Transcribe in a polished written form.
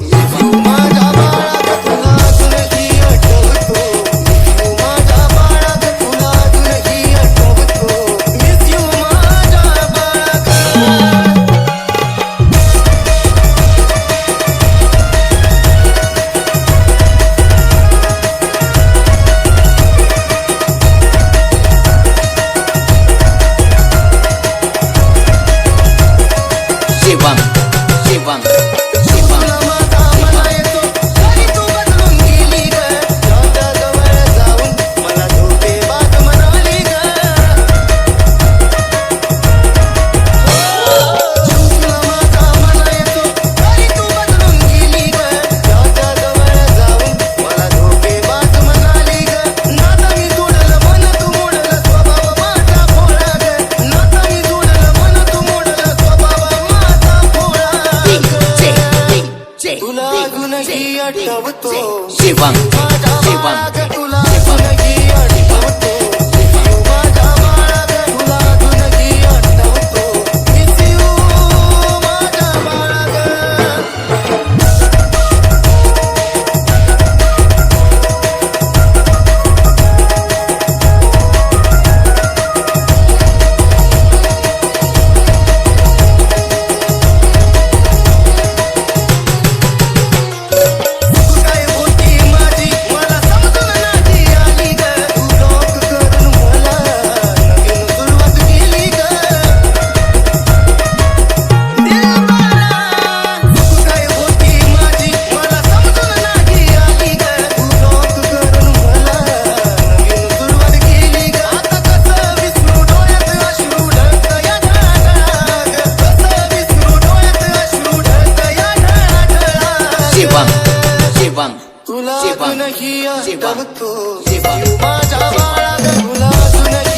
तू माझ्या बाळा ग तुला अजूनही आठवतो तू माझ्या बाळा ग तुला अजूनही आठवतो मिस यू माझ्या बाळा ग शिवम शिवम शिवम तुला माझा मला येतो तरी तू बदलून गेली ग जाता जवळ जाऊन मला धोकेबाज म्हणाली ग तुला माझा मला येतो तरी तू बदलून गेली ग जाता जवळ जाऊन मला धोकेबाज म्हणाली ग नाता मी जोडलं मन तू मोडलं स्वभाव माझा भोळा ग नाता मी जोडलं मन तू मोडलं स्वभाव माझा भोळा तुला अजूनही आठवतो शिवम माझ्या शिवम बाळा ग तुला अजूनही आठवतो तू माझ्या बाळा ग तुला अजूनही आठवतो मिस यू माझ्या बाळा ग तू काय होती माझी मला समजून नाही आली ग तू ब्लॉक करून मला नवीन सुरुवात केली ग दिलबरा तू काय होती माझी मला समजून नाही आली ग तू ब्लॉक करून मला नवीन सुरुवात केली ग आता कसं विसरू डोळ्यात अश्रू ढळत या ढळा ग कसं विसरू डोळ्यात अश्रू ढळत या ढळा शिवम शिवम तुला शिवम अजूनही शिवम आठवतो शिवम माझ्या बाळा ग तुला अजूनही